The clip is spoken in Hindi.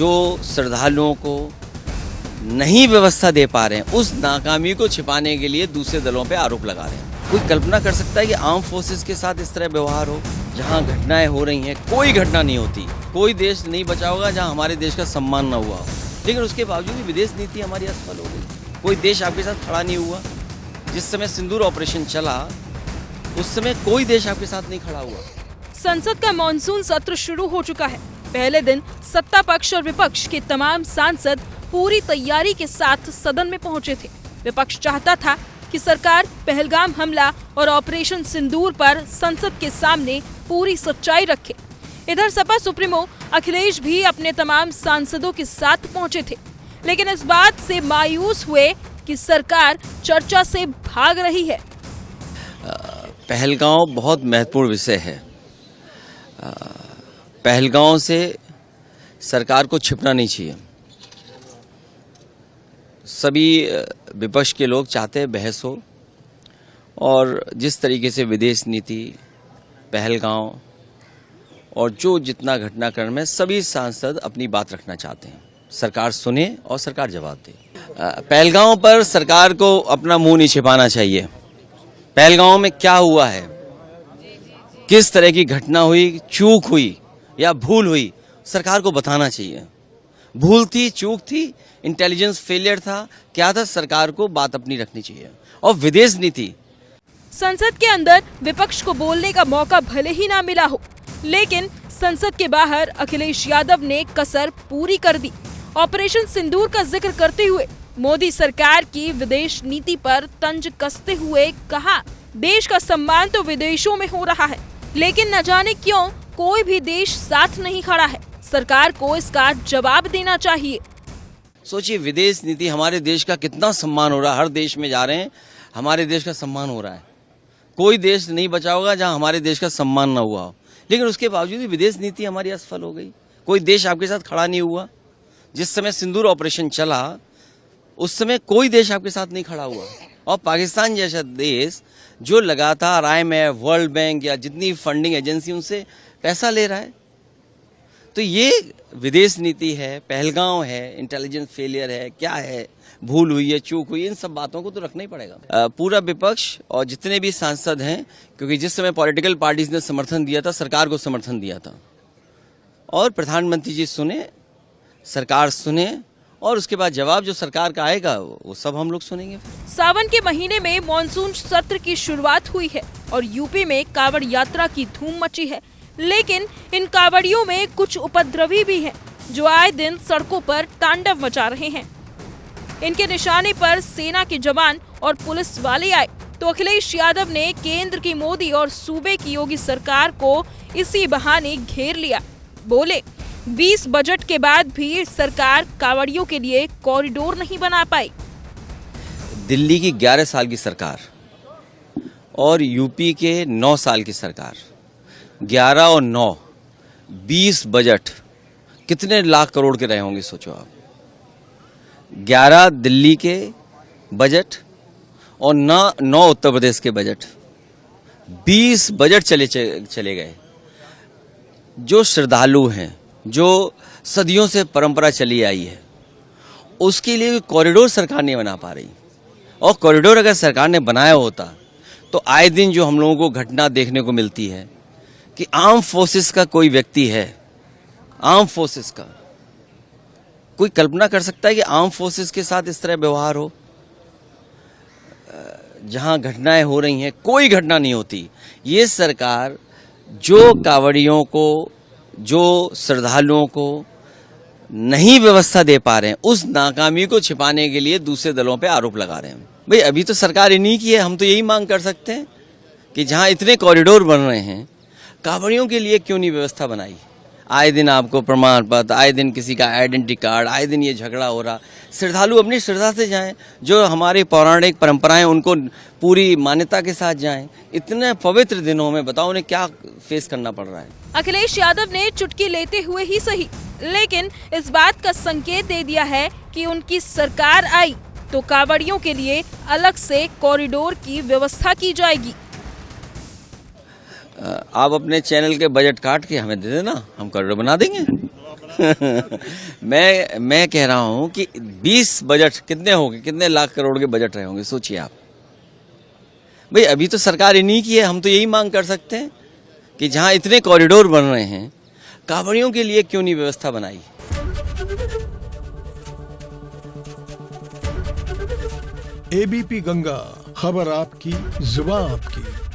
जो श्रद्धालुओं को नहीं व्यवस्था दे पा रहे हैं, उस नाकामी को छिपाने के लिए दूसरे दलों पे आरोप लगा रहे हैं। कोई कल्पना कर सकता है कि आर्म फोर्सेस के साथ इस तरह व्यवहार हो? जहां घटनाएं हो रही हैं, कोई घटना नहीं होती, कोई देश नहीं बचा होगा जहां हमारे देश का सम्मान न हुआ हो, लेकिन उसके बावजूद भी विदेश नीति हमारी असफल हो गई। कोई देश आपके साथ खड़ा नहीं हुआ। जिस समय सिंदूर ऑपरेशन चला उस समय कोई देश आपके साथ नहीं खड़ा हुआ। संसद का मॉनसून सत्र शुरू हो चुका है। पहले दिन सत्ता पक्ष और विपक्ष के तमाम सांसद पूरी तैयारी के साथ सदन में पहुंचे थे। विपक्ष चाहता था कि सरकार पहलगाम हमला और ऑपरेशन सिंदूर पर संसद के सामने पूरी सच्चाई रखे। इधर सपा सुप्रीमो अखिलेश भी अपने तमाम सांसदों के साथ पहुंचे थे, लेकिन इस बात से मायूस हुए कि सरकार चर्चा से भाग रही है। पहलगांव बहुत महत्वपूर्ण विषय है। पहलगांव से सरकार को छिपना नहीं चाहिए। सभी विपक्ष के लोग चाहते हैं बहस हो, और जिस तरीके से विदेश नीति, पहलगांव और जो जितना घटनाक्रम है, सभी सांसद अपनी बात रखना चाहते हैं। सरकार सुने और सरकार जवाब दे। पहलगांव पर सरकार को अपना मुंह नहीं छिपाना चाहिए। पहलगांव में क्या हुआ है, किस तरह की घटना हुई, चूक हुई या भूल हुई, सरकार को बताना चाहिए। भूल थी, चूक थी, इंटेलिजेंस फेलियर था, क्या था, सरकार को बात अपनी रखनी चाहिए। और विदेश नीति, संसद के अंदर विपक्ष को बोलने का मौका भले ही ना मिला हो, लेकिन संसद के बाहर अखिलेश यादव ने कसर पूरी कर दी। ऑपरेशन सिंदूर का जिक्र करते हुए मोदी सरकार की विदेश नीति पर तंज कसते हुए कहा, देश का सम्मान तो विदेशों में हो रहा है, लेकिन न जाने क्यों कोई भी देश साथ नहीं खड़ा है। सरकार को इसका जवाब देना चाहिए। सोचिए, विदेश नीति, हमारे देश का कितना सम्मान हो रहा है। हर देश में जा रहे हैं, हमारे देश का सम्मान हो रहा है। कोई देश नहीं बचा होगा जहां हमारे देश का सम्मान न हुआ हो, लेकिन उसके बावजूद भी विदेश नीति हमारी असफल हो गई। कोई देश आपके साथ खड़ा नहीं हुआ। जिस समय सिंदूर ऑपरेशन चला उस समय कोई देश आपके साथ नहीं खड़ा हुआ, और पाकिस्तान जैसा देश जो लगातार IMF, वर्ल्ड बैंक या जितनी फंडिंग एजेंसी उनसे पैसा ले रहा है। तो ये विदेश नीति है, पहलगांव है, इंटेलिजेंस फेलियर है, क्या है, भूल हुई है, चूक हुई, इन सब बातों को तो रखना ही पड़ेगा। पूरा विपक्ष और जितने भी सांसद हैं, क्योंकि जिस समय पॉलिटिकल पार्टीज ने समर्थन दिया था, सरकार को समर्थन दिया था, और प्रधानमंत्री जी सुने, सरकार सुने, और उसके बाद जवाब जो सरकार का आएगा वो सब हम लोग सुनेंगे। सावन के महीने में मॉनसून सत्र की शुरुआत हुई है और यूपी में कांवड़ यात्रा की धूम मची है, लेकिन इन कांवड़ियों में कुछ उपद्रवी भी हैं जो आए दिन सड़कों पर तांडव मचा रहे हैं। इनके निशाने पर सेना के जवान और पुलिस वाले आए तो अखिलेश यादव ने केंद्र की मोदी और सूबे की योगी सरकार को इसी बहाने घेर लिया। बोले, 20 बजट के बाद भी सरकार कांवड़ियों के लिए कॉरिडोर नहीं बना पाई। दिल्ली की 11 साल की सरकार और यूपी के 9 साल की सरकार, 11 और 9, 20 बजट कितने लाख करोड़ के रहे होंगे, सोचो आप। 11 दिल्ली के बजट और 9 उत्तर प्रदेश के बजट, 20 बजट चले गए। जो श्रद्धालु हैं, जो सदियों से परंपरा चली आई है, उसके लिए कॉरिडोर सरकार नहीं बना पा रही। और कॉरिडोर अगर सरकार ने बनाया होता तो आए दिन जो हम लोगों को घटना देखने को मिलती है कि आर्म फोर्सेस का कोई व्यक्ति है, आर्म फोर्सेस का, कोई कल्पना कर सकता है कि आर्म फोर्सेस के साथ इस तरह व्यवहार हो? जहां घटनाएं हो रही हैं, कोई घटना नहीं होती। ये सरकार जो कांवड़ियों को, जो श्रद्धालुओं को नहीं व्यवस्था दे पा रहे हैं, उस नाकामी को छिपाने के लिए दूसरे दलों पे आरोप लगा रहे हैं। भाई, अभी तो सरकार इन्हीं की है। हम तो यही मांग कर सकते हैं कि जहां इतने कॉरिडोर बन रहे हैं, कांवड़ियों के लिए क्यों नहीं व्यवस्था बनाई? आए दिन आपको प्रमाण पत्र, आए दिन किसी का आइडेंटिटी कार्ड, आए दिन ये झगड़ा हो रहा। श्रद्धालु अपनी श्रद्धा से जाएं, जो हमारी पौराणिक परंपराएं उनको पूरी मान्यता के साथ जाएं। इतने पवित्र दिनों में बताओ उन्हें क्या फेस करना पड़ रहा है। अखिलेश यादव ने चुटकी लेते हुए ही सही, लेकिन इस बात का संकेत दे दिया है कि उनकी सरकार आई तो कांवड़ियों के लिए अलग से कॉरिडोर की व्यवस्था की जाएगी। आप अपने चैनल के बजट काट के हमें दे देना, हम कॉरिडोर बना देंगे। मैं कह रहा हूं कि 20 बजट कितने होंगे, कितने लाख करोड़ के बजट रहे होंगे, सोचिए आप। भाई अभी तो सरकार इन्हीं की है, हम तो यही मांग कर सकते हैं कि जहां इतने कॉरिडोर बन रहे हैं, कांवड़ियों के लिए क्यों नहीं व्यवस्था बनाई। एबीपी गंगा, खबर आपकी, जुबान आपकी।